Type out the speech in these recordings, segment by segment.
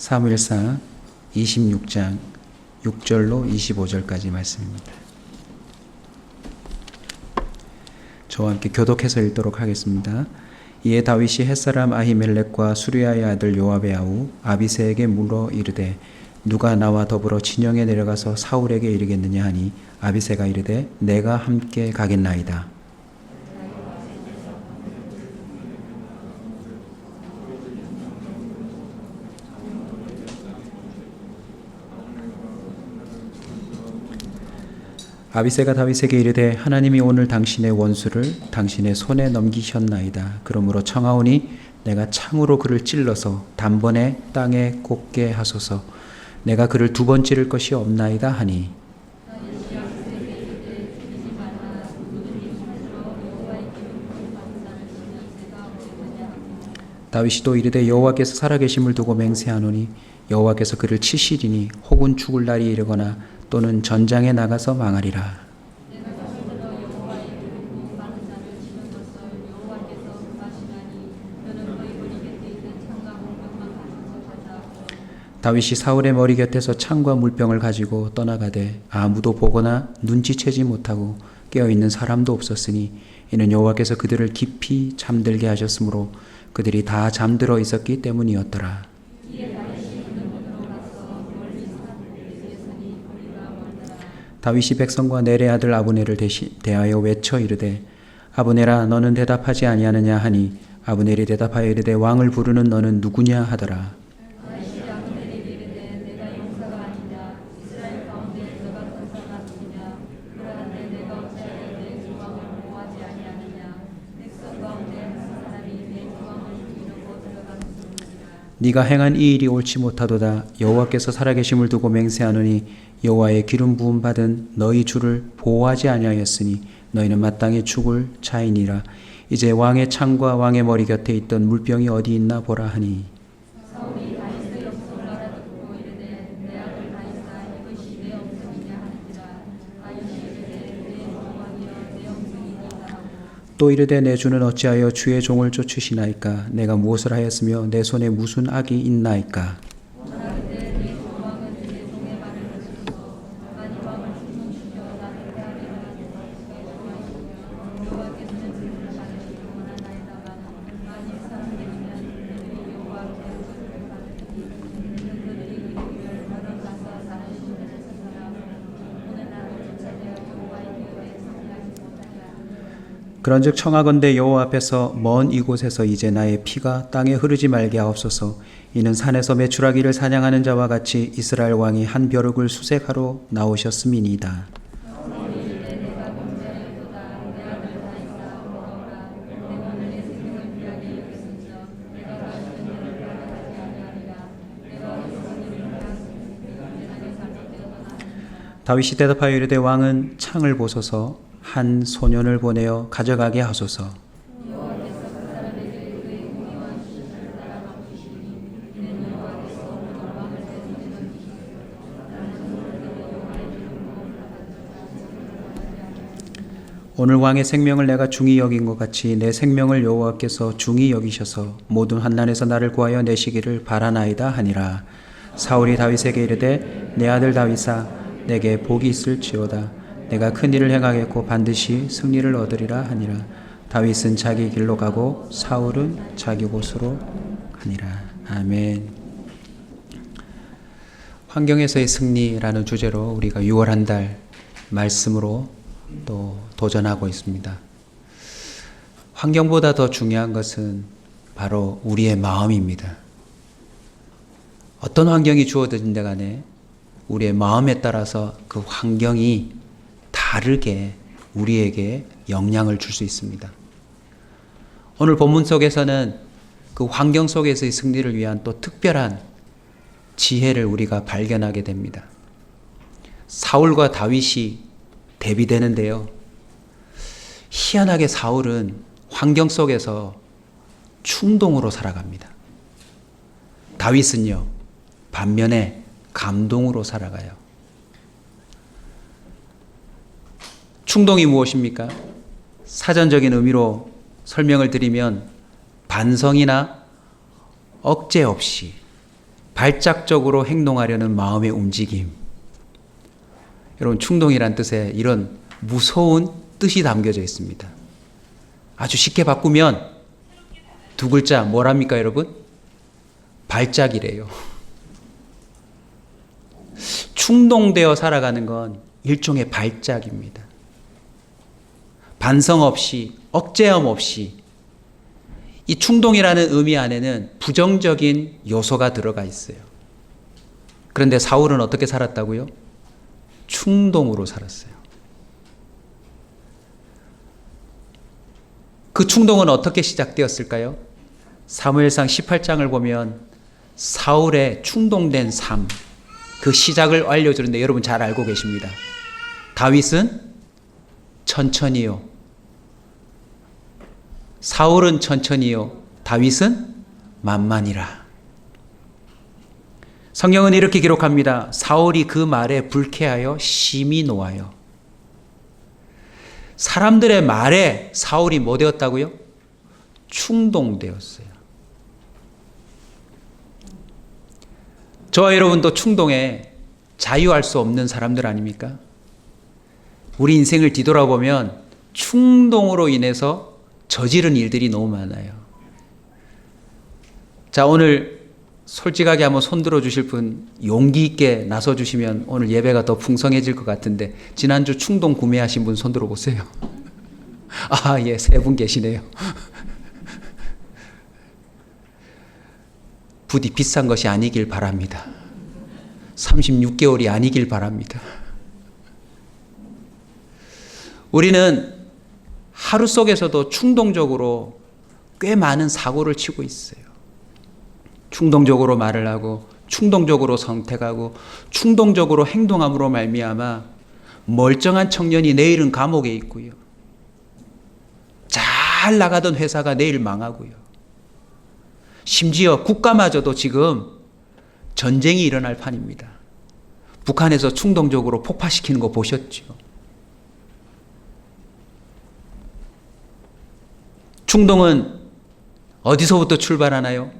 사무엘상 26장 6절로 25절까지 말씀입니다. 저와 함께 교독해서 읽도록 하겠습니다. 이에 다윗이 햇사람 아히멜렉과 수리아의 아들 요압의 아우 아비새에게 물어 이르되 누가 나와 더불어 진영에 내려가서 사울에게 이르겠느냐 하니 아비새가 이르되 내가 함께 가겠나이다. 아비새가 다윗에게 이르되 하나님이 오늘 당신의 원수를 당신의 손에 넘기셨나이다. 그러므로 청하오니 내가 창으로 그를 찔러서 단번에 땅에 꽂게 하소서. 내가 그를 두 번 찌를 것이 없나이다 하니 다윗이 또 이르되 여호와께서 살아계심을 두고 맹세하노니 여호와께서 그를 치시리니 혹은 죽을 날이 이르거나 또는 전장에 나가서 망하리라. 다윗이 사울의 머리 곁에서 창과 물병을 가지고 떠나가되 아무도 보거나 눈치채지 못하고 깨어있는 사람도 없었으니 이는 여호와께서 그들을 깊이 잠들게 하셨으므로 그들이 다 잠들어 있었기 때문이었더라. 다윗이 백성과 넬의 아들 아브넬을 대하여 외쳐 이르되 아브넬아 너는 대답하지 아니하느냐 하니 아브넬이 대답하여 이르되 왕을 부르는 너는 누구냐 하더라. 네가 행한 이 일이 옳지 못하도다. 여호와께서 살아계심을 두고 맹세하노니 여호와의 기름 부음 받은 너희 주를 보호하지 아니하였으니 너희는 마땅히 죽을 자이니라. 이제 왕의 창과 왕의 머리 곁에 있던 물병이 어디 있나 보라 하니 또 이르되 내 주는 어찌하여 주의 종을 쫓으시나이까? 내가 무엇을 하였으며 내 손에 무슨 악이 있나이까? 그런즉 청하건대 여호와 앞에서 먼 이곳에서 이제 나의 피가 땅에 흐르지 말게 하옵소서. 이는 산에서 메추라기를 사냥하는 자와 같이 이스라엘 왕이 한 벼룩을 수색하러 나오셨음이니이다. 다윗이 대답하여 이르되 왕은 창을 보소서. 한 소년을 보내어 가져가게 하소서. 오늘 왕의 생명을 내가 중히 여긴 것 같이 내 생명을 여호와께서 중히 여기셔서 모든 환난에서 나를 구하여 내시기를 바라나이다 하니라. 사울이 다윗에게 이르되 내 아들 다윗아 내게 복이 있을지어다. 내가 큰 일을 행하겠고 반드시 승리를 얻으리라 하니라. 다윗은 자기 길로 가고 사울은 자기 곳으로 가니라. 아멘. 환경에서의 승리라는 주제로 우리가 6월 한 달 말씀으로 또 도전하고 있습니다. 환경보다 더 중요한 것은 바로 우리의 마음입니다. 어떤 환경이 주어진데 간에 우리의 마음에 따라서 그 환경이 다르게 우리에게 영향을 줄 수 있습니다. 오늘 본문 속에서는 그 환경 속에서의 승리를 위한 또 특별한 지혜를 우리가 발견하게 됩니다. 사울과 다윗이 대비되는데요. 희한하게 사울은 환경 속에서 충동으로 살아갑니다. 다윗은요, 반면에 감동으로 살아가요. 충동이 무엇입니까? 사전적인 의미로 설명을 드리면 반성이나 억제 없이 발작적으로 행동하려는 마음의 움직임. 여러분, 충동이란 뜻에 이런 무서운 뜻이 담겨져 있습니다. 아주 쉽게 바꾸면 두 글자 뭐랍니까, 여러분? 발작이래요. 충동되어 살아가는 건 일종의 발작입니다. 반성 없이, 억제함 없이 이 충동이라는 의미 안에는 부정적인 요소가 들어가 있어요. 그런데 사울은 어떻게 살았다고요? 충동으로 살았어요. 그 충동은 어떻게 시작되었을까요? 사무엘상 18장을 보면 사울의 충동된 삶, 그 시작을 알려주는데 여러분 잘 알고 계십니다. 다윗은 천천히요. 사울은 천천히요. 다윗은 만만이라. 성경은 이렇게 기록합니다. 사울이 그 말에 불쾌하여 심히 노하여. 사람들의 말에 사울이 뭐 되었다고요? 충동되었어요. 저와 여러분도 충동에 자유할 수 없는 사람들 아닙니까? 우리 인생을 뒤돌아보면 충동으로 인해서 저지른 일들이 너무 많아요. 자, 오늘 솔직하게 한번 손들어 주실 분, 용기 있게 나서 주시면 오늘 예배가 더 풍성해질 것 같은데, 지난주 충동 구매하신 분 손들어 보세요. 아, 예, 3분 계시네요. 부디 비싼 것이 아니길 바랍니다. 36개월이 아니길 바랍니다. 우리는 하루 속에서도 충동적으로 꽤 많은 사고를 치고 있어요. 충동적으로 말을 하고, 충동적으로 선택하고, 충동적으로 행동함으로 말미암아 멀쩡한 청년이 내일은 감옥에 있고요. 잘 나가던 회사가 내일 망하고요. 심지어 국가마저도 지금 전쟁이 일어날 판입니다. 북한에서 충동적으로 폭파시키는 거 보셨죠? 충동은 어디서부터 출발하나요?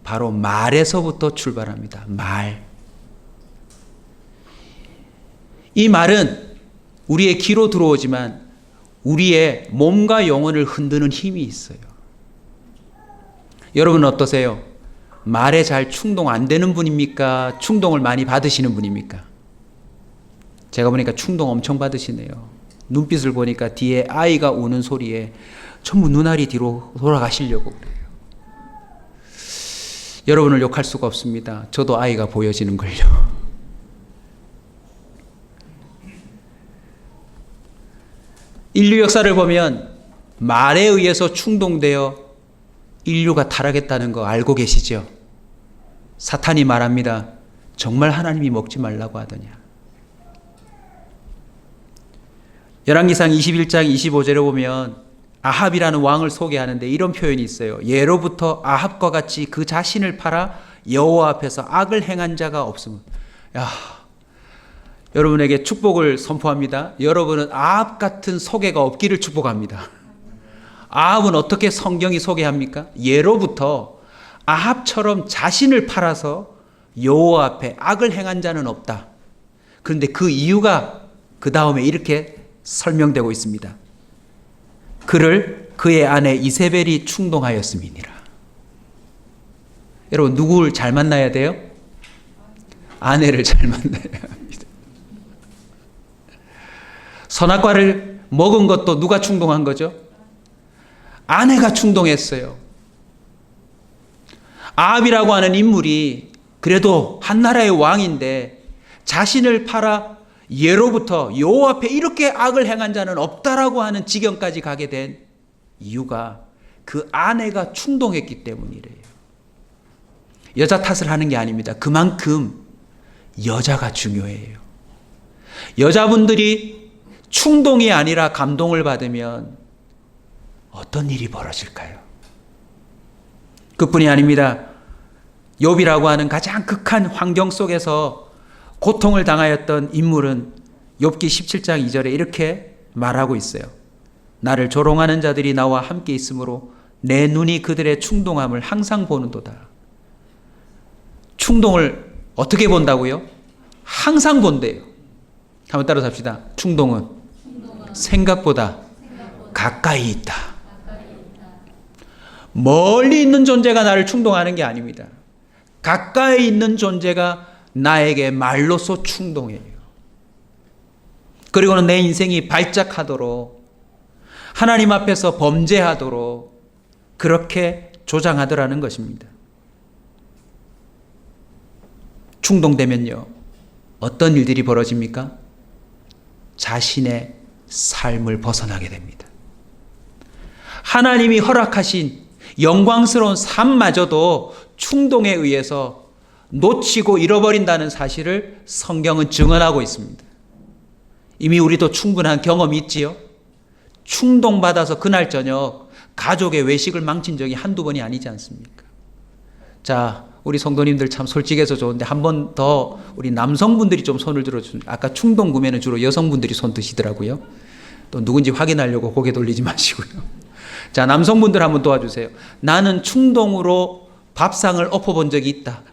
바로 말에서부터 출발합니다. 말. 이 말은 우리의 귀로 들어오지만 우리의 몸과 영혼을 흔드는 힘이 있어요. 여러분은 어떠세요? 말에 잘 충동 안 되는 분입니까? 충동을 많이 받으시는 분입니까? 제가 보니까 충동 엄청 받으시네요. 눈빛을 보니까 뒤에 아이가 우는 소리에 전부 눈알이 뒤로 돌아가시려고 그래요. 여러분을 욕할 수가 없습니다. 저도 아이가 보여지는걸요. 인류 역사를 보면 말에 의해서 충동되어 인류가 타락했다는 거 알고 계시죠? 사탄이 말합니다. 정말 하나님이 먹지 말라고 하더냐. 열왕기상 21장 25절에 보면 아합이라는 왕을 소개하는데 이런 표현이 있어요. 예로부터 아합과 같이 그 자신을 팔아 여호와 앞에서 악을 행한 자가 없음을. 야, 여러분에게 축복을 선포합니다. 여러분은 아합 같은 소개가 없기를 축복합니다. 아합은 어떻게 성경이 소개합니까? 예로부터 아합처럼 자신을 팔아서 여호와 앞에 악을 행한 자는 없다. 그런데 그 이유가 그 다음에 이렇게 설명되고 있습니다. 그를 그의 아내 이세벨이 충동하였음이니라. 여러분, 누구를 잘 만나야 돼요? 아내를 잘 만나야 합니다. 선악과를 먹은 것도 누가 충동한 거죠? 아내가 충동했어요. 아합이라고 하는 인물이 그래도 한 나라의 왕인데 자신을 팔아 예로부터 여호와 앞에 이렇게 악을 행한 자는 없다라고 하는 지경까지 가게 된 이유가 그 아내가 충동했기 때문이래요. 여자 탓을 하는 게 아닙니다. 그만큼 여자가 중요해요. 여자분들이 충동이 아니라 감동을 받으면 어떤 일이 벌어질까요? 그뿐이 아닙니다. 욥이라고 하는 가장 극한 환경 속에서 고통을 당하였던 인물은 욥기 17장 2절에 이렇게 말하고 있어요. 나를 조롱하는 자들이 나와 함께 있으므로 내 눈이 그들의 충동함을 항상 보는도다. 충동을 어떻게 본다고요? 항상 본대요. 한번 따라서 합시다. 충동은 생각보다 가까이 있다. 멀리 있는 존재가 나를 충동하는 게 아닙니다. 가까이 있는 존재가 나에게 말로써 충동해요. 그리고는 내 인생이 발작하도록, 하나님 앞에서 범죄하도록 그렇게 조장하더라는 것입니다. 충동되면요, 어떤 일들이 벌어집니까? 자신의 삶을 벗어나게 됩니다. 하나님이 허락하신 영광스러운 삶마저도 충동에 의해서 놓치고 잃어버린다는 사실을 성경은 증언하고 있습니다. 이미 우리도 충분한 경험이 있지요. 충동받아서 그날 저녁 가족의 외식을 망친 적이 한두 번이 아니지 않습니까? 자, 우리 성도님들 참 솔직해서 좋은데 한 번 더 우리 남성분들이 좀 손을 들어주세요. 아까 충동 구매는 주로 여성분들이 손 드시더라고요. 또 누군지 확인하려고 고개 돌리지 마시고요. 자, 남성분들 한번 도와주세요. 나는 충동으로 밥상을 엎어본 적이 있다.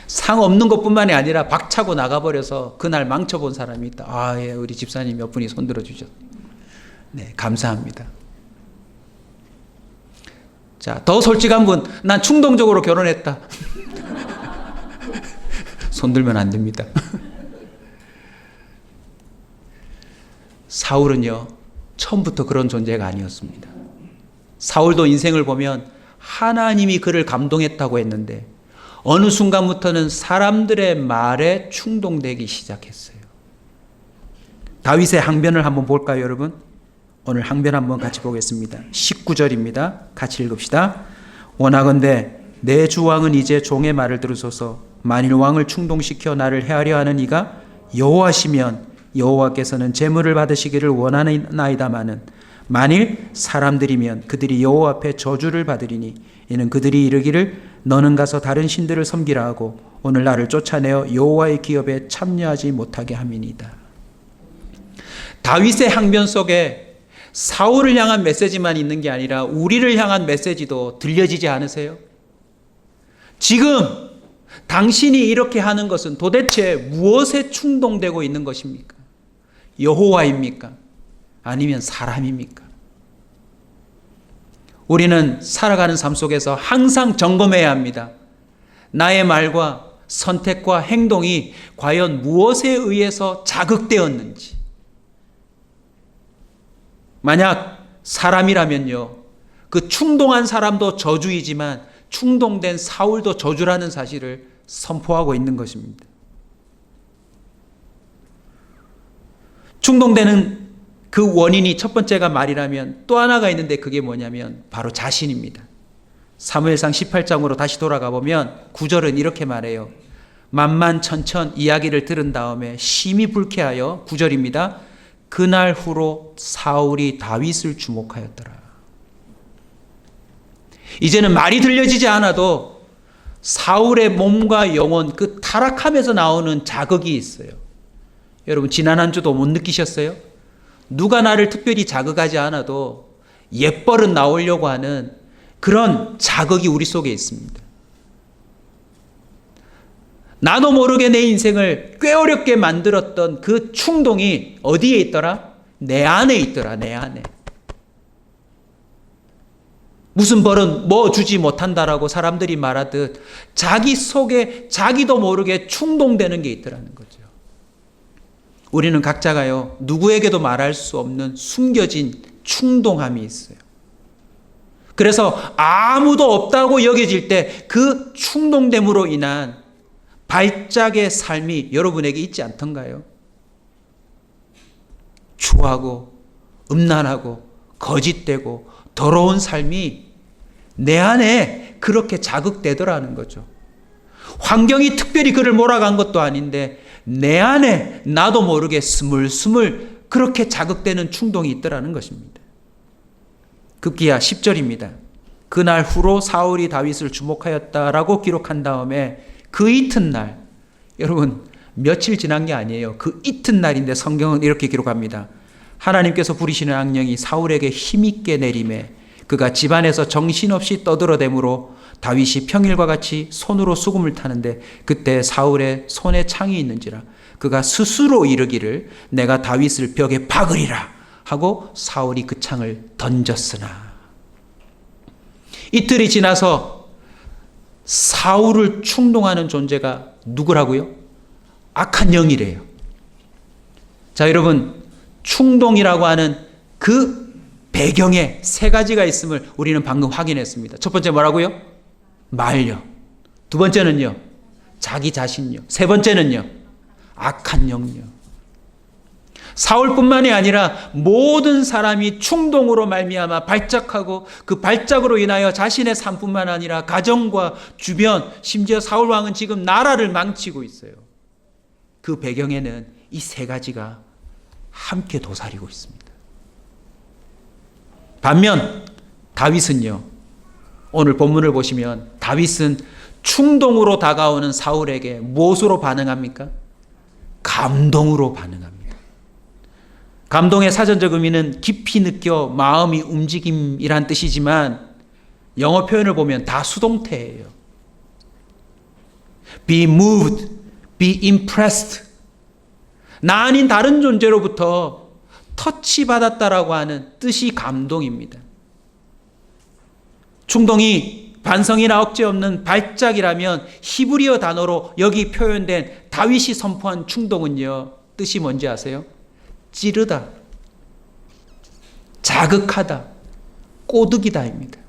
상 없는 것뿐만이 아니라 박차고 나가버려서 그날 망쳐본 사람이 있다. 아, 예, 우리 집사님 몇 분이 손 들어주셨어요. 네, 감사합니다. 자, 더 솔직한 분, 난 충동적으로 결혼했다. 손 들면 안 됩니다. 사울은요, 처음부터 그런 존재가 아니었습니다. 사울도 인생을 보면 하나님이 그를 감동했다고 했는데 어느 순간부터는 사람들의 말에 충동되기 시작했어요. 다윗의 항변을 한번 볼까요, 여러분? 오늘 항변 한번 같이 보겠습니다. 19절입니다. 같이 읽읍시다. 원하건대 내 주왕은 이제 종의 말을 들으소서. 만일 왕을 충동시켜 나를 해하려 하는 이가 여호와시면 여호와께서는 제물을 받으시기를 원하나이다마는 만일 사람들이면 그들이 여호와 앞에 저주를 받으리니 이는 그들이 이르기를 너는 가서 다른 신들을 섬기라 하고 오늘 나를 쫓아내어 여호와의 기업에 참여하지 못하게 함이니이다. 다윗의 항변 속에 사울을 향한 메시지만 있는 게 아니라 우리를 향한 메시지도 들려지지 않으세요? 지금 당신이 이렇게 하는 것은 도대체 무엇에 충동되고 있는 것입니까? 여호와입니까? 아니면 사람입니까? 우리는 살아가는 삶 속에서 항상 점검해야 합니다. 나의 말과 선택과 행동이 과연 무엇에 의해서 자극되었는지. 만약 사람이라면요, 그 충동한 사람도 저주이지만 충동된 사울도 저주라는 사실을 선포하고 있는 것입니다. 충동되는 그 원인이 첫 번째가 말이라면 또 하나가 있는데 그게 뭐냐면 바로 자신입니다. 사무엘상 18장으로 다시 돌아가 보면 9절은 이렇게 말해요. 만만천천 이야기를 들은 다음에 심히 불쾌하여 9절입니다. 그날 후로 사울이 다윗을 주목하였더라. 이제는 말이 들려지지 않아도 사울의 몸과 영혼, 그 타락함에서 나오는 자극이 있어요. 여러분 지난 한 주도 못 느끼셨어요? 누가 나를 특별히 자극하지 않아도 옛버릇 나오려고 하는 그런 자극이 우리 속에 있습니다. 나도 모르게 내 인생을 꽤 어렵게 만들었던 그 충동이 어디에 있더라? 내 안에 있더라. 내 안에. 무슨 벌은 뭐 주지 못한다라고 사람들이 말하듯 자기 속에 자기도 모르게 충동되는 게 있더라는 거죠. 우리는 각자가요, 누구에게도 말할 수 없는 숨겨진 충동함이 있어요. 그래서 아무도 없다고 여겨질 때 그 충동됨으로 인한 발작의 삶이 여러분에게 있지 않던가요? 추하고 음란하고 거짓되고 더러운 삶이 내 안에 그렇게 자극되더라는 거죠. 환경이 특별히 그를 몰아간 것도 아닌데 내 안에 나도 모르게 스물스물 그렇게 자극되는 충동이 있더라는 것입니다. 급기야 10절입니다. 그날 후로 사울이 다윗을 주목하였다라고 기록한 다음에 그 이튿날, 여러분 며칠 지난 게 아니에요. 그 이튿날인데 성경은 이렇게 기록합니다. 하나님께서 부리시는 악령이 사울에게 힘있게 내림에 그가 집안에서 정신없이 떠들어대므로 다윗이 평일과 같이 손으로 수금을 타는데 그때 사울의 손에 창이 있는지라 그가 스스로 이르기를 내가 다윗을 벽에 박으리라 하고 사울이 그 창을 던졌으나 이틀이 지나서 사울을 충동하는 존재가 누구라고요? 악한 영이래요. 자, 여러분, 충동이라고 하는 그 배경에 세 가지가 있음을 우리는 방금 확인했습니다. 첫 번째 뭐라고요? 말려. 두 번째는요, 자기 자신요. 세 번째는요, 악한 영요. 사울뿐만이 아니라 모든 사람이 충동으로 말미암아 발작하고 그 발작으로 인하여 자신의 삶뿐만 아니라 가정과 주변, 심지어 사울 왕은 지금 나라를 망치고 있어요. 그 배경에는 이 세 가지가 함께 도사리고 있습니다. 반면 다윗은요, 오늘 본문을 보시면 다윗은 충동으로 다가오는 사울에게 무엇으로 반응합니까? 감동으로 반응합니다. 감동의 사전적 의미는 깊이 느껴 마음이 움직임이란 뜻이지만 영어 표현을 보면 다 수동태예요. Be moved, be impressed. 나 아닌 다른 존재로부터 터치받았다라고 하는 뜻이 감동입니다. 충동이 반성이나 억제 없는 발작이라면 히브리어 단어로 여기 표현된 다윗이 선포한 충동은요, 뜻이 뭔지 아세요? 찌르다, 자극하다, 꼬드기다입니다.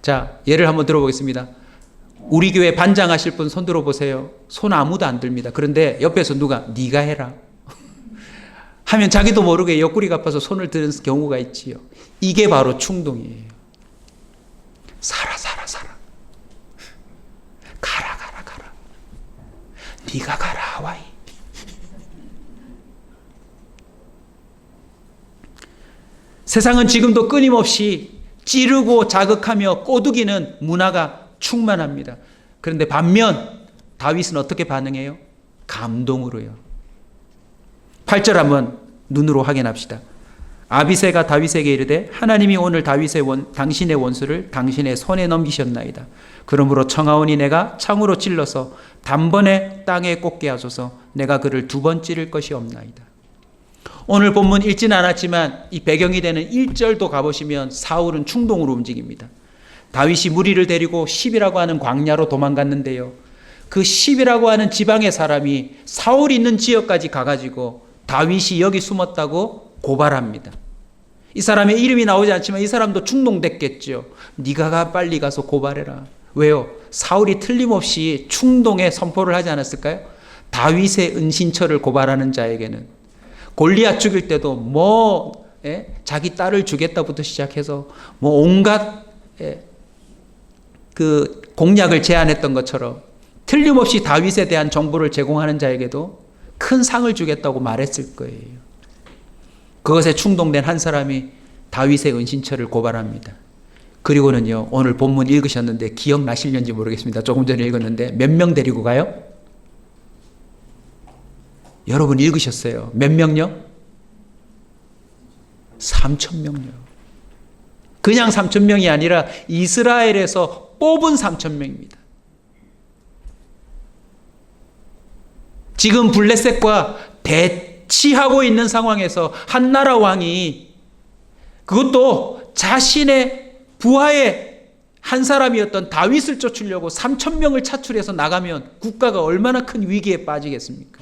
자, 예를 한번 들어보겠습니다. 우리 교회 반장하실 분 손 들어보세요. 손 아무도 안 듭니다. 그런데 옆에서 누가 네가 해라 하면 자기도 모르게 옆구리가 아파서 손을 드는 경우가 있지요. 이게 바로 충동이에요. 살아. 가라. 네가 가라 하와이. 세상은 지금도 끊임없이 찌르고 자극하며 꼬드기는 문화가 충만합니다. 그런데 반면 다윗은 어떻게 반응해요? 감동으로요. 8절 한번 눈으로 확인합시다. 아비새가 다윗에게 이르되 하나님이 오늘 당신의 원수를 당신의 손에 넘기셨나이다. 그러므로 청하오니 내가 창으로 찔러서 단번에 땅에 꽂게 하소서. 내가 그를 두 번 찌를 것이 없나이다. 오늘 본문 읽지는 않았지만 이 배경이 되는 1절도 가보시면 사울은 충동으로 움직입니다. 다윗이 무리를 데리고 십이라고 하는 광야로 도망갔는데요. 그 십이라고 하는 지방의 사람이 사울이 있는 지역까지 가가지고 다윗이 여기 숨었다고 고발합니다. 이 사람의 이름이 나오지 않지만 이 사람도 충동됐겠죠. 네가 빨리 가서 고발해라. 왜요? 사울이 틀림없이 충동에 선포를 하지 않았을까요? 다윗의 은신처를 고발하는 자에게는 골리앗 죽일 때도 자기 딸을 주겠다부터 시작해서 온갖 그 공약을 제안했던 것처럼 틀림없이 다윗에 대한 정보를 제공하는 자에게도 큰 상을 주겠다고 말했을 거예요. 그것에 충동된 한 사람이 다윗의 은신처를 고발합니다. 그리고는요, 오늘 본문 읽으셨는데 기억나실는지 모르겠습니다. 조금 전에 읽었는데 몇 명 데리고 가요? 여러분 읽으셨어요. 몇 명요? 3,000명요. 그냥 3,000명이 아니라 이스라엘에서 뽑은 3,000명입니다. 지금 블레셋과 대치하고 있는 상황에서 한 나라 왕이 그것도 자신의 부하의 한 사람이었던 다윗을 쫓으려고 3,000명을 차출해서 나가면 국가가 얼마나 큰 위기에 빠지겠습니까?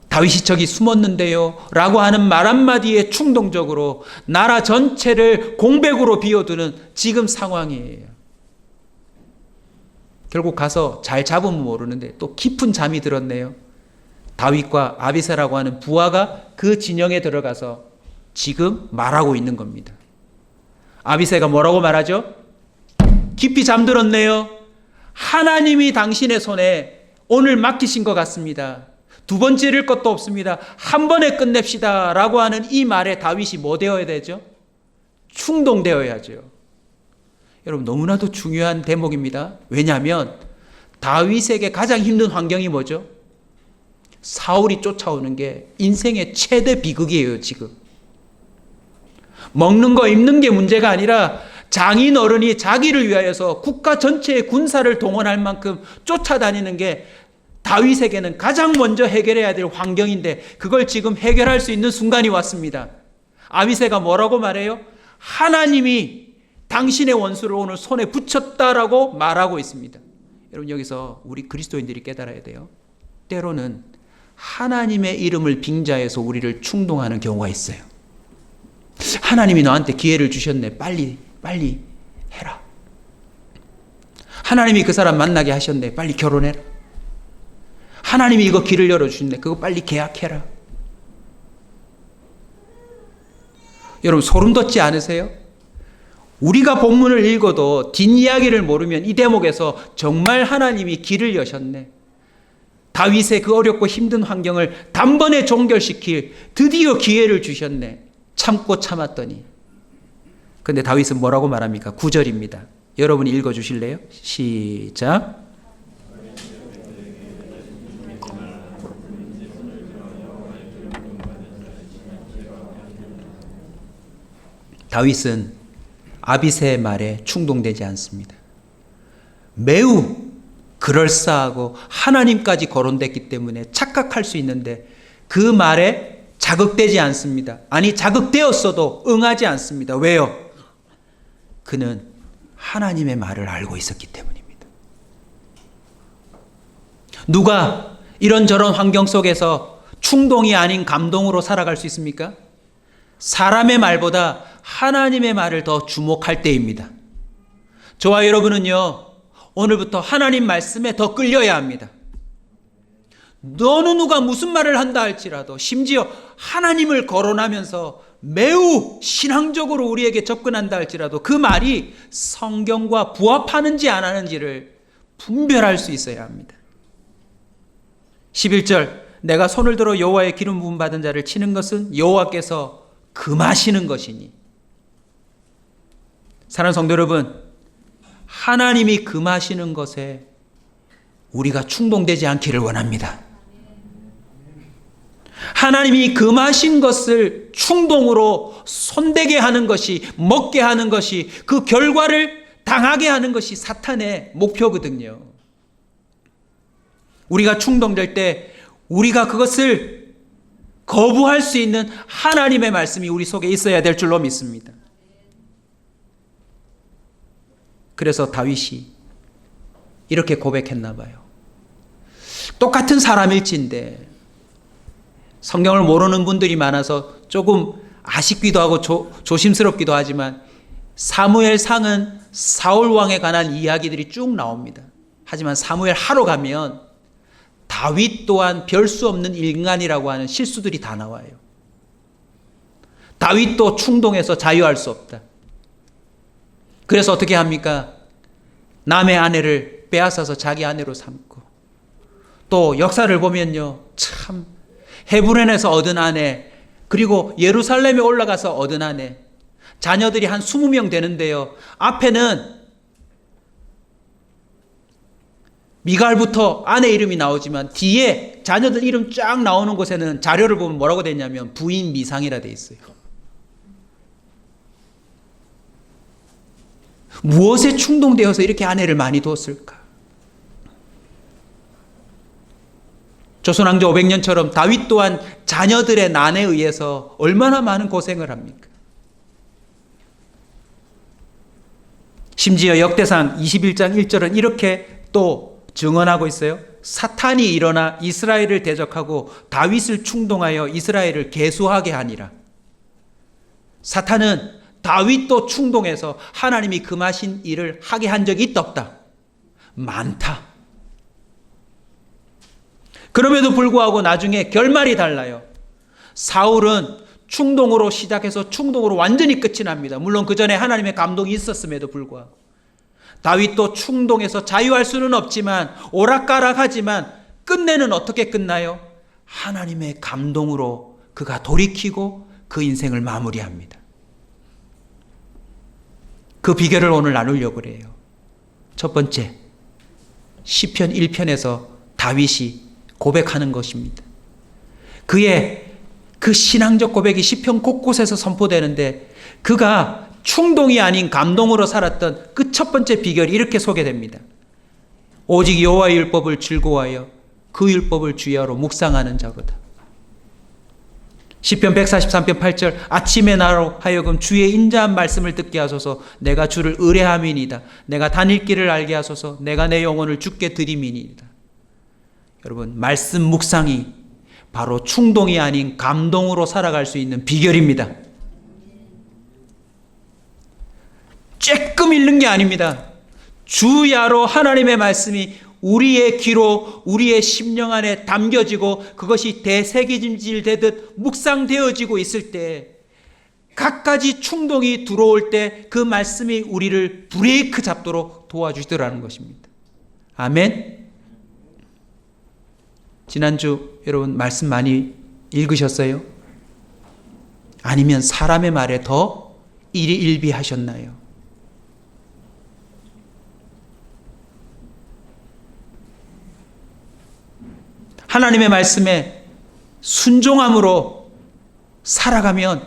다윗이 저기 숨었는데요 라고 하는 말 한마디에 충동적으로 나라 전체를 공백으로 비워두는 지금 상황이에요. 결국 가서 잘 잡으면 모르는데 또 깊은 잠이 들었네요. 다윗과 아비새라고 하는 부하가 그 진영에 들어가서 지금 말하고 있는 겁니다. 아비새가 뭐라고 말하죠? 깊이 잠들었네요. 하나님이 당신의 손에 오늘 맡기신 것 같습니다. 두 번 찌를 것도 없습니다. 한 번에 끝냅시다 라고 하는 이 말에 다윗이 뭐 되어야 되죠? 충동되어야죠. 여러분 너무나도 중요한 대목입니다. 왜냐하면 다윗에게 가장 힘든 환경이 뭐죠? 사울이 쫓아오는 게 인생의 최대 비극이에요, 지금. 먹는 거 입는 게 문제가 아니라 장인 어른이 자기를 위하여서 국가 전체의 군사를 동원할 만큼 쫓아다니는 게 다윗에게는 가장 먼저 해결해야 될 환경인데 그걸 지금 해결할 수 있는 순간이 왔습니다. 아비새가 뭐라고 말해요? 하나님이 당신의 원수를 오늘 손에 붙였다라고 말하고 있습니다. 여러분, 여기서 우리 그리스도인들이 깨달아야 돼요. 때로는 하나님의 이름을 빙자해서 우리를 충동하는 경우가 있어요. 하나님이 너한테 기회를 주셨네. 빨리 해라. 하나님이 그 사람 만나게 하셨네. 빨리 결혼해라. 하나님이 이거 길을 열어주셨네. 그거 빨리 계약해라. 여러분, 소름 돋지 않으세요? 우리가 본문을 읽어도 뒷이야기를 모르면 이 대목에서 정말 하나님이 길을 여셨네. 다윗의 그 어렵고 힘든 환경을 단번에 종결시킬 드디어 기회를 주셨네. 참고 참았더니. 근데 다윗은 뭐라고 말합니까? 9절입니다. 여러분이 읽어주실래요? 시작. 다윗은 아비새의 말에 충동되지 않습니다. 매우 그럴싸하고 하나님까지 거론됐기 때문에 착각할 수 있는데 그 말에 자극되지 않습니다. 아니, 자극되었어도 응하지 않습니다. 왜요? 그는 하나님의 말을 알고 있었기 때문입니다. 누가 이런저런 환경 속에서 충동이 아닌 감동으로 살아갈 수 있습니까? 사람의 말보다 하나님의 말을 더 주목할 때입니다. 저와 여러분은요, 오늘부터 하나님 말씀에 더 끌려야 합니다. 어느 누가 무슨 말을 한다 할지라도 심지어 하나님을 거론하면서 매우 신앙적으로 우리에게 접근한다 할지라도 그 말이 성경과 부합하는지 안 하는지를 분별할 수 있어야 합니다. 11절, 내가 손을 들어 여호와의 기름 부음 받은 자를 치는 것은 여호와께서 금하시는 것이니. 사랑하는 성도 여러분, 하나님이 금하시는 것에 우리가 충동되지 않기를 원합니다. 하나님이 금하신 것을 충동으로 손대게 하는 것이, 먹게 하는 것이, 그 결과를 당하게 하는 것이 사탄의 목표거든요. 우리가 충동될 때 우리가 그것을 거부할 수 있는 하나님의 말씀이 우리 속에 있어야 될 줄로 믿습니다. 그래서 다윗이 이렇게 고백했나 봐요. 똑같은 사람일진데 성경을 모르는 분들이 많아서 조금 아쉽기도 하고 조심스럽기도 하지만 사무엘상은 사울 왕에 관한 이야기들이 쭉 나옵니다. 하지만 사무엘 하러 가면 다윗 또한 별 수 없는 인간이라고 하는 실수들이 다 나와요. 다윗도 충동해서 자유할 수 없다. 그래서 어떻게 합니까? 남의 아내를 빼앗아서 자기 아내로 삼고, 또 역사를 보면요, 참 헤브론에서 얻은 아내, 그리고 예루살렘에 올라가서 얻은 아내, 자녀들이 한 20명 되는데요, 앞에는 미갈부터 아내 이름이 나오지만 뒤에 자녀들 이름 쫙 나오는 곳에는 자료를 보면 뭐라고 돼 있냐면 부인 미상이라 돼 있어요. 무엇에 충동되어서 이렇게 아내를 많이 두었을까? 조선왕조 500년처럼 다윗 또한 자녀들의 난에 의해서 얼마나 많은 고생을 합니까? 심지어 역대상 21장 1절은 이렇게 또 증언하고 있어요. 사탄이 일어나 이스라엘을 대적하고 다윗을 충동하여 이스라엘을 계수하게 하니라. 사탄은 다윗도 충동해서 하나님이 금하신 일을 하게 한 적이 있다 없다? 많다. 그럼에도 불구하고 나중에 결말이 달라요. 사울은 충동으로 시작해서 충동으로 완전히 끝이 납니다. 물론 그 전에 하나님의 감동이 있었음에도 불구하고. 다윗도 충동해서 자유할 수는 없지만 오락가락하지만 끝내는 어떻게 끝나요? 하나님의 감동으로 그가 돌이키고 그 인생을 마무리합니다. 그 비결을 오늘 나누려고 그래요. 첫 번째, 시편 1편에서 다윗이 고백하는 것입니다. 그의 그 신앙적 고백이 시편 곳곳에서 선포되는데 그가 충동이 아닌 감동으로 살았던 그 첫 번째 비결이 이렇게 소개됩니다. 오직 여호와의 율법을 즐거워하여 그 율법을 주야로 묵상하는 자로다. 시편 143편 8절 아침에 나로 하여금 주의 인자한 말씀을 듣게 하소서. 내가 주를 의뢰함이니이다. 내가 다닐 길을 알게 하소서. 내가 내 영혼을 주께 드림이니이다. 여러분, 말씀 묵상이 바로 충동이 아닌 감동으로 살아갈 수 있는 비결입니다. 쬐끔 읽는 게 아닙니다. 주야로 하나님의 말씀이 우리의 귀로 우리의 심령 안에 담겨지고 그것이 대새김질되듯 묵상되어지고 있을 때 갖가지 충동이 들어올 때 그 말씀이 우리를 브레이크 잡도록 도와주시더라는 것입니다. 아멘. 지난주 여러분 말씀 많이 읽으셨어요? 아니면 사람의 말에 더 일희일비하셨나요? 하나님의 말씀에 순종함으로 살아가면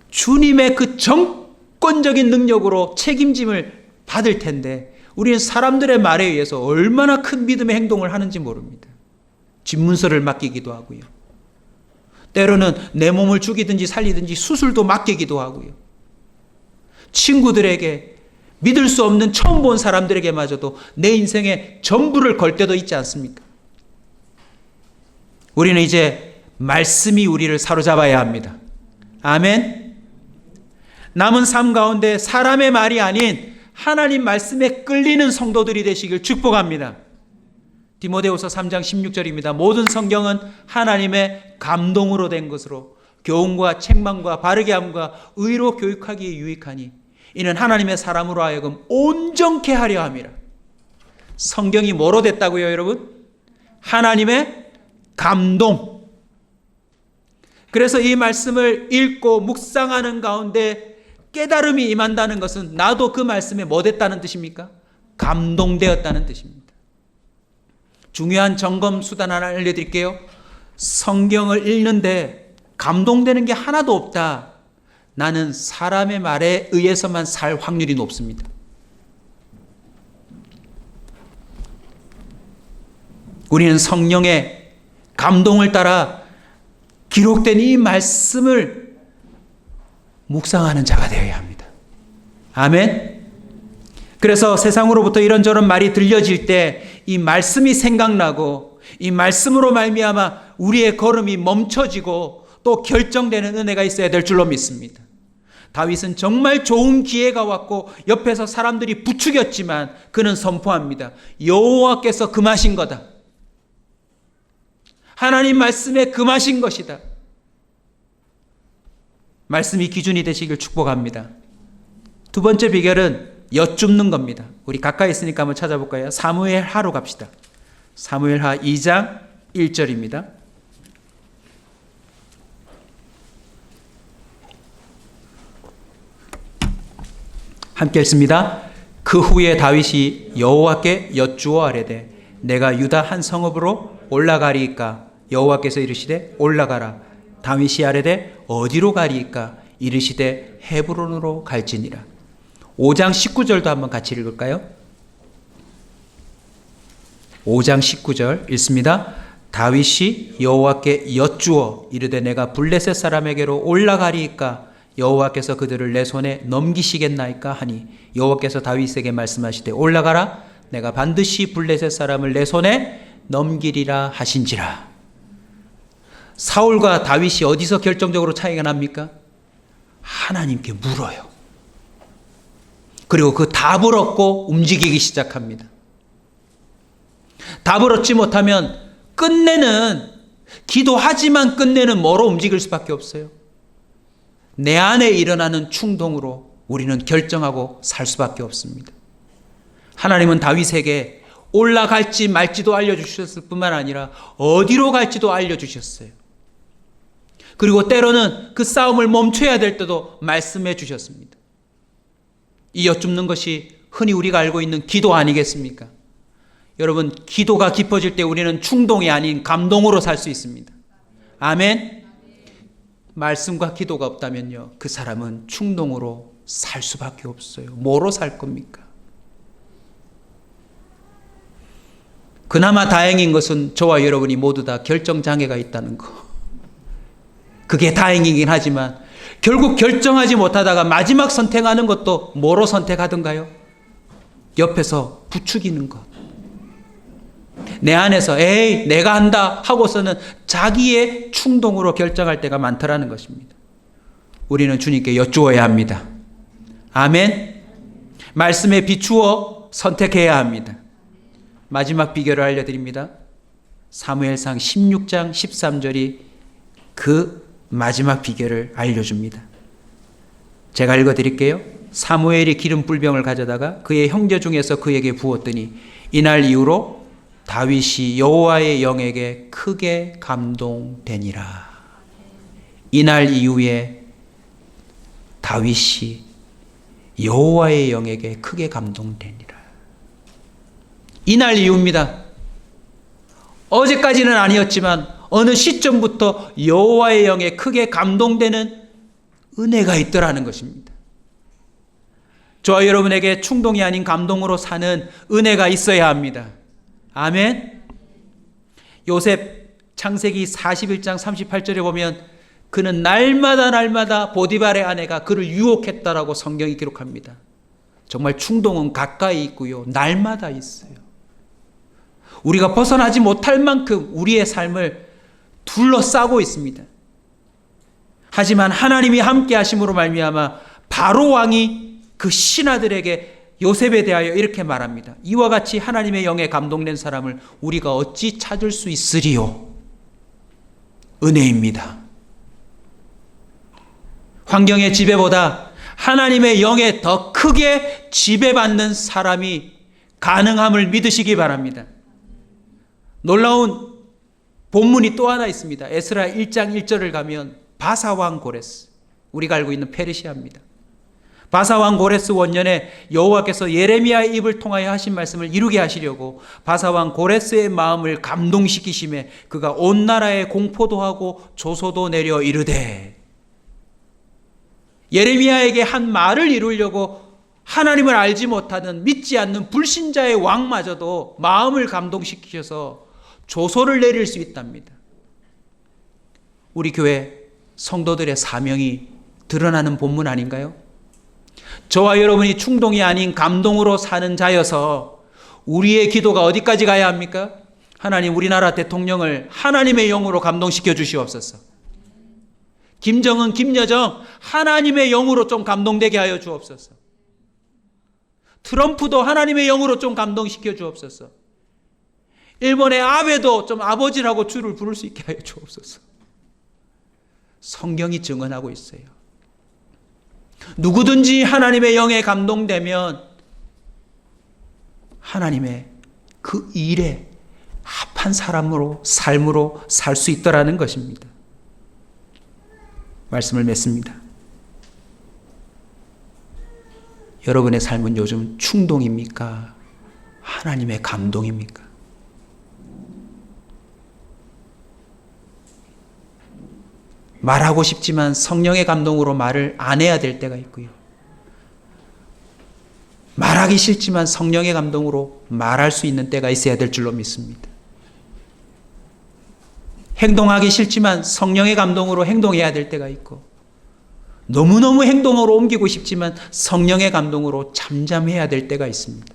주님의 그 정권적인 능력으로 책임짐을 받을 텐데 우리는 사람들의 말에 의해서 얼마나 큰 믿음의 행동을 하는지 모릅니다. 집문서를 맡기기도 하고요. 때로는 내 몸을 죽이든지 살리든지 수술도 맡기기도 하고요. 친구들에게 믿을 수 없는 처음 본 사람들에게마저도 내 인생의 전부를 걸 때도 있지 않습니까? 우리는 이제 말씀이 우리를 사로잡아야 합니다. 아멘. 남은 삶 가운데 사람의 말이 아닌 하나님 말씀에 끌리는 성도들이 되시길 축복합니다. 디모데후서 3장 16절입니다. 모든 성경은 하나님의 감동으로 된 것으로 교훈과 책망과 바르게 함과 의로 교육하기에 유익하니 이는 하나님의 사람으로 하여금 온전케 하려 함이라. 성경이 뭐로 됐다고요, 여러분? 하나님의 감동. 그래서 이 말씀을 읽고 묵상하는 가운데 깨달음이 임한다는 것은 나도 그 말씀에 뭐 됐다는 뜻입니까? 감동되었다는 뜻입니다. 중요한 점검 수단 하나 알려드릴게요. 성경을 읽는데 감동되는 게 하나도 없다. 나는 사람의 말에 의해서만 살 확률이 높습니다. 우리는 성령의 감동을 따라 기록된 이 말씀을 묵상하는 자가 되어야 합니다. 아멘. 그래서 세상으로부터 이런저런 말이 들려질 때 이 말씀이 생각나고 이 말씀으로 말미암아 우리의 걸음이 멈춰지고 또 결정되는 은혜가 있어야 될 줄로 믿습니다. 다윗은 정말 좋은 기회가 왔고 옆에서 사람들이 부추겼지만 그는 선포합니다. 여호와께서 금하신 거다. 하나님 말씀에 금하신 것이다. 말씀이 기준이 되시길 축복합니다. 두 번째 비결은 여쭙는 겁니다. 우리 가까이 있으니까 한번 찾아볼까요? 사무엘하로 갑시다. 사무엘하 2장 1절입니다. 함께 읽습니다. 그 후에 다윗이 여호와께 여쭈어 아뢰되 내가 유다 한 성읍으로 올라가리이까? 여호와께서 이르시되 올라가라. 다윗이 아뢰되 어디로 가리이까? 이르시되 헤브론으로 갈지니라. 5장 19절도 한번 같이 읽을까요? 5장 19절 읽습니다. 다윗이 여호와께 여쭈어 이르되 내가 블레셋 사람에게로 올라가리이까? 여호와께서 그들을 내 손에 넘기시겠나이까? 하니 여호와께서 다윗에게 말씀하시되 올라가라. 내가 반드시 블레셋 사람을 내 손에 넘기리라 하신지라. 사울과 다윗이 어디서 결정적으로 차이가 납니까? 하나님께 물어요. 그리고 그 답을 얻고 움직이기 시작합니다. 답을 얻지 못하면 끝내는, 기도하지만 끝내는 뭐로 움직일 수밖에 없어요? 내 안에 일어나는 충동으로 우리는 결정하고 살 수밖에 없습니다. 하나님은 다윗에게 올라갈지 말지도 알려주셨을 뿐만 아니라 어디로 갈지도 알려주셨어요. 그리고 때로는 그 싸움을 멈춰야 될 때도 말씀해 주셨습니다. 이 여쭙는 것이 흔히 우리가 알고 있는 기도 아니겠습니까? 여러분, 기도가 깊어질 때 우리는 충동이 아닌 감동으로 살 수 있습니다. 아멘. 말씀과 기도가 없다면요, 그 사람은 충동으로 살 수밖에 없어요. 뭐로 살 겁니까? 그나마 다행인 것은 저와 여러분이 모두 다 결정장애가 있다는 거. 그게 다행이긴 하지만 결국 결정하지 못하다가 마지막 선택하는 것도 뭐로 선택하던가요? 옆에서 부추기는 것. 내 안에서 에이 내가 한다 하고서는 자기의 충동으로 결정할 때가 많더라는 것입니다. 우리는 주님께 여쭈어야 합니다. 아멘. 말씀에 비추어 선택해야 합니다. 마지막 비결을 알려드립니다. 사무엘상 16장 13절이 그 마지막 비결을 알려줍니다. 제가 읽어드릴게요. 사무엘이 기름 뿔병을 가져다가 그의 형제 중에서 그에게 부었더니 이날 이후로 다윗이 여호와의 영에게 크게 감동되니라. 이날 이후에 다윗이 여호와의 영에게 크게 감동되니라. 이날 이후입니다. 어제까지는 아니었지만 어느 시점부터 여호와의 영에 크게 감동되는 은혜가 있더라는 것입니다. 저와 여러분에게 충동이 아닌 감동으로 사는 은혜가 있어야 합니다. 아멘. 요셉 창세기 41장 38절에 보면 그는 날마다 보디발의 아내가 그를 유혹했다라고 성경이 기록합니다. 정말 충동은 가까이 있고요, 날마다 있어요. 우리가 벗어나지 못할 만큼 우리의 삶을 둘러싸고 있습니다. 하지만 하나님이 함께 하심으로 말미암아 바로 왕이 그 신하들에게 요셉에 대하여 이렇게 말합니다. 이와 같이 하나님의 영에 감동된 사람을 우리가 어찌 찾을 수 있으리요? 은혜입니다. 환경의 지배보다 하나님의 영에 더 크게 지배받는 사람이 가능함을 믿으시기 바랍니다. 놀라운 본문이 또 하나 있습니다. 에스라 1장 1절을 가면 바사왕 고레스, 우리가 알고 있는 페르시아입니다. 바사왕 고레스 원년에 여호와께서 예레미야의 입을 통하여 하신 말씀을 이루게 하시려고 바사왕 고레스의 마음을 감동시키심에 그가 온 나라에 공포도 하고 조소도 내려 이르되, 예레미야에게 한 말을 이루려고 하나님을 알지 못하는 믿지 않는 불신자의 왕마저도 마음을 감동시키셔서 조소를 내릴 수 있답니다. 우리 교회 성도들의 사명이 드러나는 본문 아닌가요? 저와 여러분이 충동이 아닌 감동으로 사는 자여서 우리의 기도가 어디까지 가야 합니까? 하나님, 우리나라 대통령을 하나님의 영으로 감동시켜 주시옵소서. 김정은, 김여정 하나님의 영으로 좀 감동되게 하여 주옵소서. 트럼프도 하나님의 영으로 좀 감동시켜 주옵소서. 일본의 아베도 좀 아버지라고 주를 부를 수 있게 하여 주옵소서. 성경이 증언하고 있어요. 누구든지 하나님의 영에 감동되면 하나님의 그 일에 합한 사람으로, 삶으로 살 수 있더라는 것입니다. 말씀을 맺습니다. 여러분의 삶은 요즘 충동입니까? 하나님의 감동입니까? 말하고 싶지만 성령의 감동으로 말을 안 해야 될 때가 있고요, 말하기 싫지만 성령의 감동으로 말할 수 있는 때가 있어야 될 줄로 믿습니다. 행동하기 싫지만 성령의 감동으로 행동해야 될 때가 있고, 너무너무 행동으로 옮기고 싶지만 성령의 감동으로 잠잠해야 될 때가 있습니다.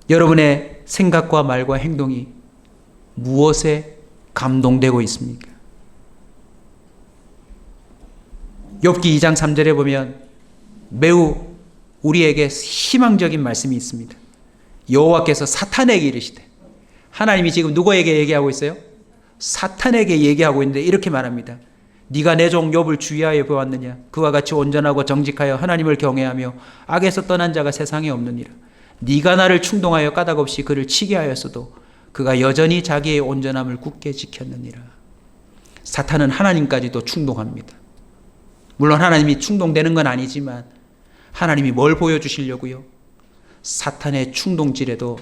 여러분의 생각과 말과 행동이 무엇에 감동되고 있습니까? 욥기 2장 3절에 보면 매우 우리에게 희망적인 말씀이 있습니다. 여호와께서 사탄에게 이르시되, 하나님이 지금 누구에게 얘기하고 있어요? 사탄에게 얘기하고 있는데 이렇게 말합니다. 네가 내 종 욥을 주의하여 보았느냐? 그와 같이 온전하고 정직하여 하나님을 경외하며 악에서 떠난 자가 세상에 없느니라. 네가 나를 충동하여 까닭없이 그를 치게 하였어도 그가 여전히 자기의 온전함을 굳게 지켰느니라. 사탄은 하나님까지도 충동합니다. 물론 하나님이 충동되는 건 아니지만 하나님이 뭘 보여주시려고요? 사탄의 충동질에도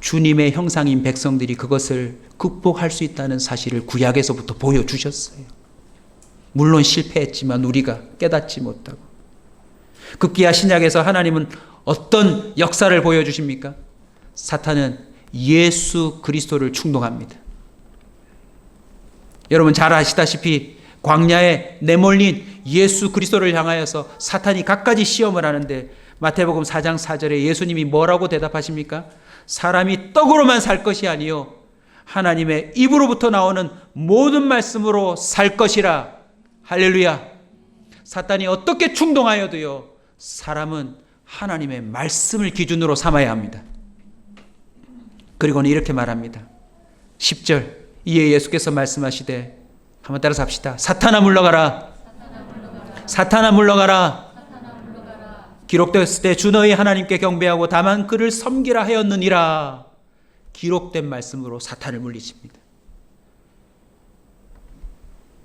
주님의 형상인 백성들이 그것을 극복할 수 있다는 사실을 구약에서부터 보여주셨어요. 물론 실패했지만 우리가 깨닫지 못하고. 급기야 신약에서 하나님은 어떤 역사를 보여주십니까? 사탄은 예수 그리스도를 충동합니다. 여러분 잘 아시다시피 광야에 내몰린 예수 그리스도를 향하여서 사탄이 갖가지 시험을 하는데 마태복음 4장 4절에 예수님이 뭐라고 대답하십니까? 사람이 떡으로만 살 것이 아니요 하나님의 입으로부터 나오는 모든 말씀으로 살 것이라. 할렐루야. 사탄이 어떻게 충동하여도요, 사람은 하나님의 말씀을 기준으로 삼아야 합니다. 그리고는 이렇게 말합니다. 10절 이에 예수께서 말씀하시되, 한번 따라서 합시다. 사탄아 물러가라. 사탄아 물러가라. 기록되었을 때 주 너희 하나님께 경배하고 다만 그를 섬기라 하였느니라. 기록된 말씀으로 사탄을 물리칩니다.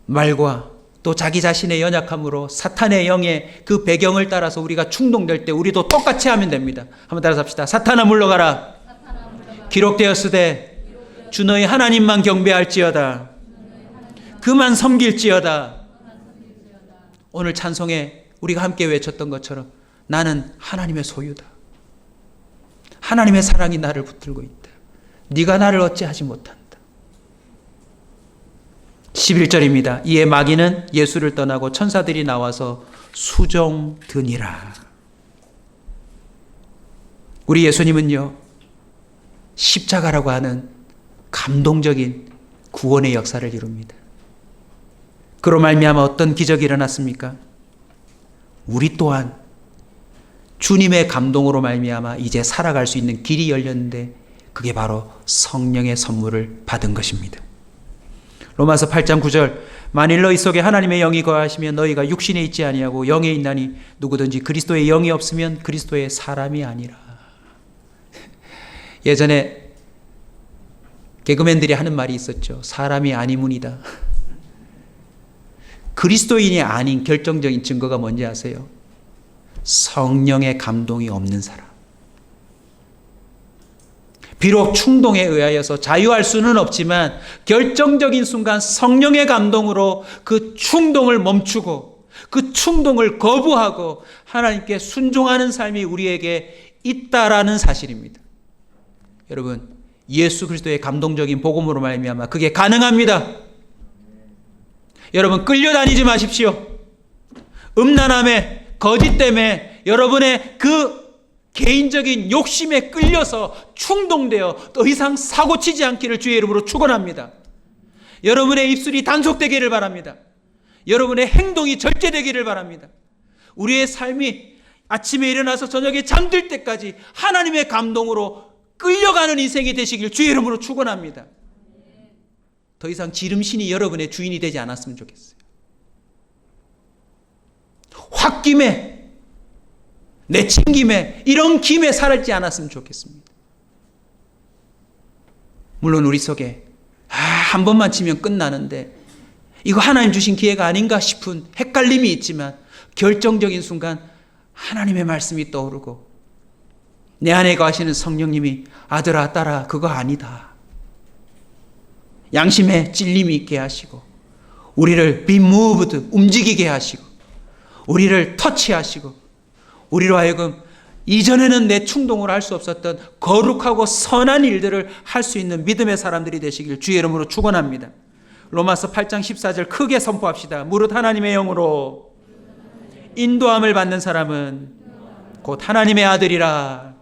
말과 또 자기 자신의 연약함으로 사탄의 영의 그 배경을 따라서 우리가 충동될 때 우리도 똑같이 하면 됩니다. 한번 따라서 합시다. 사탄아 물러가라. 기록되었으되 주 너희 하나님만 경배할지어다. 그만 섬길지어다. 오늘 찬송에 우리가 함께 외쳤던 것처럼 나는 하나님의 소유다. 하나님의 사랑이 나를 붙들고 있다. 네가 나를 어찌하지 못한다. 11절입니다. 이에 마귀는 예수를 떠나고 천사들이 나와서 수종드니라. 우리 예수님은요, 십자가라고 하는 감동적인 구원의 역사를 이룹니다. 그로 말미암아 어떤 기적이 일어났습니까? 우리 또한 주님의 감동으로 말미암아 이제 살아갈 수 있는 길이 열렸는데 그게 바로 성령의 선물을 받은 것입니다. 로마서 8장 9절 만일 너희 속에 하나님의 영이 거하시면 너희가 육신에 있지 아니하고 영에 있나니 누구든지 그리스도의 영이 없으면 그리스도의 사람이 아니라. 예전에 개그맨들이 하는 말이 있었죠. 사람이 아니문이다. 그리스도인이 아닌 결정적인 증거가 뭔지 아세요? 성령의 감동이 없는 사람. 비록 충동에 의하여서 자유할 수는 없지만 결정적인 순간 성령의 감동으로 그 충동을 멈추고 그 충동을 거부하고 하나님께 순종하는 삶이 우리에게 있다라는 사실입니다. 여러분, 예수 그리스도의 감동적인 복음으로 말미암아 그게 가능합니다. 여러분, 끌려다니지 마십시오. 음란함에, 거짓 때문에 여러분의 그 개인적인 욕심에 끌려서 충동되어 더 이상 사고치지 않기를 주의 이름으로 축원합니다. 여러분의 입술이 단속되기를 바랍니다. 여러분의 행동이 절제되기를 바랍니다. 우리의 삶이 아침에 일어나서 저녁에 잠들 때까지 하나님의 감동으로 끌려가는 인생이 되시길 주의 이름으로 축원합니다. 더 이상 지름신이 여러분의 주인이 되지 않았으면 좋겠어요. 홧김에, 내친김에, 이런 김에 살지 않았으면 좋겠습니다. 물론 우리 속에 한 번만 치면 끝나는데 이거 하나님 주신 기회가 아닌가 싶은 헷갈림이 있지만 결정적인 순간 하나님의 말씀이 떠오르고 내 안에 거하시는 성령님이 아들아 딸아 그거 아니다. 양심에 찔림이 있게 하시고 우리를 be moved, 움직이게 하시고 우리를 터치하시고 우리로 하여금 이전에는 내 충동으로 할 수 없었던 거룩하고 선한 일들을 할 수 있는 믿음의 사람들이 되시길 주의 이름으로 축원합니다. 로마서 8장 14절 크게 선포합시다. 무릇 하나님의 영으로 인도함을 받는 사람은 곧 하나님의 아들이라.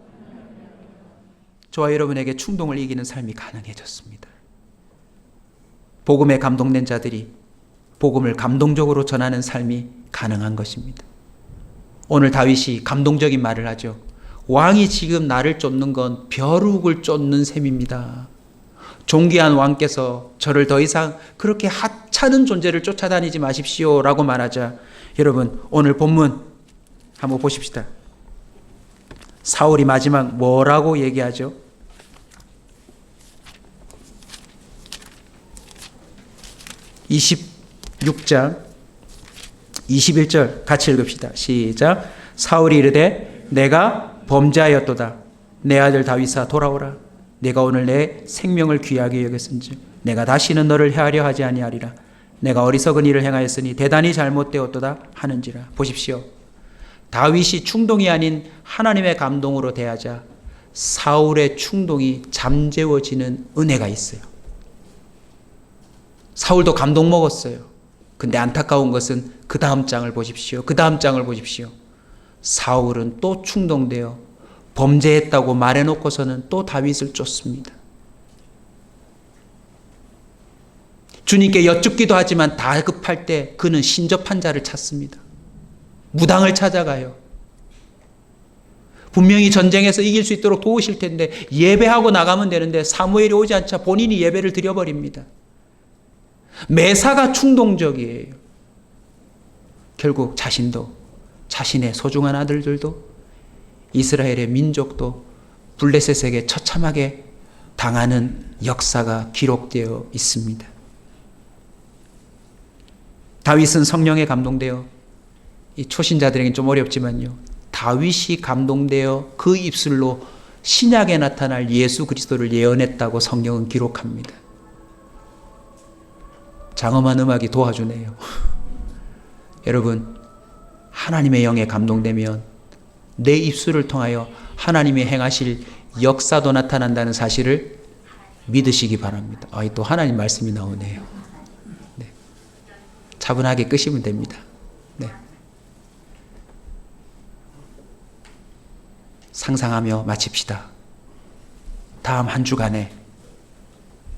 저와 여러분에게 충동을 이기는 삶이 가능해졌습니다. 복음에 감동된 자들이 복음을 감동적으로 전하는 삶이 가능한 것입니다. 오늘 다윗이 감동적인 말을 하죠. 왕이 지금 나를 쫓는 건 벼룩을 쫓는 셈입니다. 존귀한 왕께서 저를 더 이상 그렇게 하찮은 존재를 쫓아다니지 마십시오 라고 말하자 여러분 오늘 본문 한번 보십시다. 사울이 마지막 뭐라고 얘기하죠? 26장 21절 같이 읽읍시다. 시작. 사울이 이르되 내가 범죄하였도다. 내 아들 다윗아 돌아오라. 내가 오늘 내 생명을 귀하게 여겼은즉 내가 다시는 너를 해하려 하지 아니하리라. 내가 어리석은 일을 행하였으니 대단히 잘못되었도다 하는지라. 보십시오. 다윗이 충동이 아닌 하나님의 감동으로 대하자 사울의 충동이 잠재워지는 은혜가 있어요. 사울도 감동 먹었어요. 근데 안타까운 것은 그 다음 장을 보십시오. 그 다음 장을 보십시오. 사울은 또 충동되어 범죄했다고 말해놓고서는 또 다윗을 쫓습니다. 주님께 여쭙기도 하지만 다급할 때 그는 신접한 자를 찾습니다. 무당을 찾아가요. 분명히 전쟁에서 이길 수 있도록 도우실 텐데 예배하고 나가면 되는데 사무엘이 오지 않자 본인이 예배를 드려버립니다. 매사가 충동적이에요. 결국 자신도 자신의 소중한 아들들도 이스라엘의 민족도 블레셋에게 처참하게 당하는 역사가 기록되어 있습니다. 다윗은 성령에 감동되어, 이 초신자들에게는 좀 어렵지만요, 다윗이 감동되어 그 입술로 신약에 나타날 예수 그리스도를 예언했다고 성경은 기록합니다. 장엄한 음악이 도와주네요. 여러분, 하나님의 영에 감동되면 내 입술을 통하여 하나님이 행하실 역사도 나타난다는 사실을 믿으시기 바랍니다. 또 하나님 말씀이 나오네요. 네. 차분하게 끄시면 됩니다. 네. 상상하며 마칩시다. 다음 한 주간에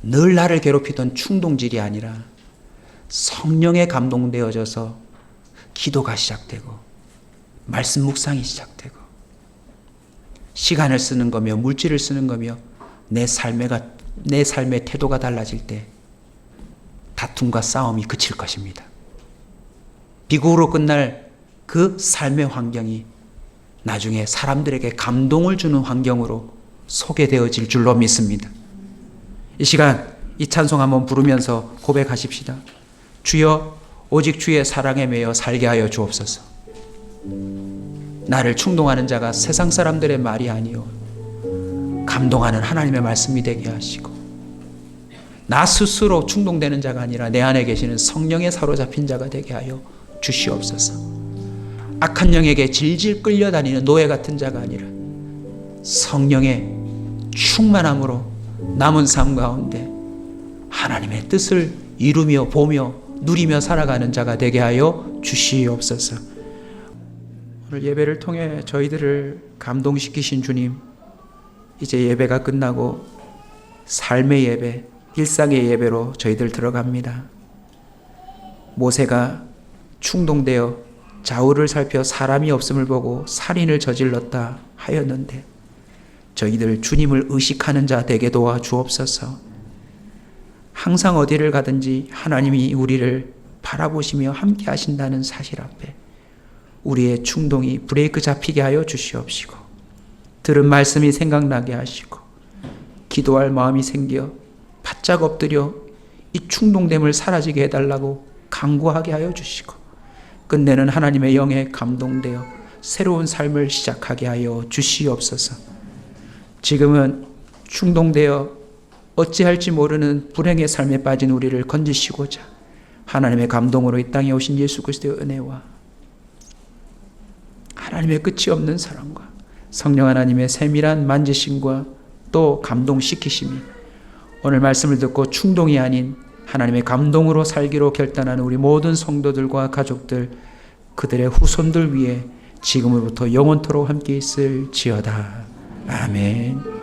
늘 나를 괴롭히던 충동질이 아니라 성령에 감동되어져서 기도가 시작되고 말씀 묵상이 시작되고 시간을 쓰는 거며 물질을 쓰는 거며 내 삶의 태도가 달라질 때 다툼과 싸움이 그칠 것입니다. 비극으로 끝날 그 삶의 환경이 나중에 사람들에게 감동을 주는 환경으로 소개되어질 줄로 믿습니다. 이 시간 이 찬송 한번 부르면서 고백하십시다. 주여, 오직 주의 사랑에 매여 살게 하여 주옵소서. 나를 충동하는 자가 세상 사람들의 말이 아니요 감동하는 하나님의 말씀이 되게 하시고, 나 스스로 충동되는 자가 아니라 내 안에 계시는 성령에 사로잡힌 자가 되게 하여 주시옵소서. 악한 영에게 질질 끌려다니는 노예 같은 자가 아니라 성령의 충만함으로 남은 삶 가운데 하나님의 뜻을 이루며 보며 누리며 살아가는 자가 되게 하여 주시옵소서. 오늘 예배를 통해 저희들을 감동시키신 주님, 이제 예배가 끝나고 삶의 예배, 일상의 예배로 저희들 들어갑니다. 모세가 충동되어 좌우를 살펴 사람이 없음을 보고 살인을 저질렀다 하였는데 저희들 주님을 의식하는 자 되게 도와 주옵소서. 항상 어디를 가든지 하나님이 우리를 바라보시며 함께 하신다는 사실 앞에 우리의 충동이 브레이크 잡히게 하여 주시옵시고, 들은 말씀이 생각나게 하시고 기도할 마음이 생겨 바짝 엎드려 이 충동됨을 사라지게 해달라고 간구하게 하여 주시고, 끝내는 하나님의 영에 감동되어 새로운 삶을 시작하게 하여 주시옵소서. 지금은 충동되어 어찌할지 모르는 불행의 삶에 빠진 우리를 건지시고자 하나님의 감동으로 이 땅에 오신 예수 그리스도의 은혜와 하나님의 끝이 없는 사랑과 성령 하나님의 세밀한 만지심과 또 감동시키심이 오늘 말씀을 듣고 충동이 아닌 하나님의 감동으로 살기로 결단하는 우리 모든 성도들과 가족들, 그들의 후손들 위해 지금으로부터 영원토록 함께 있을지어다. 아멘.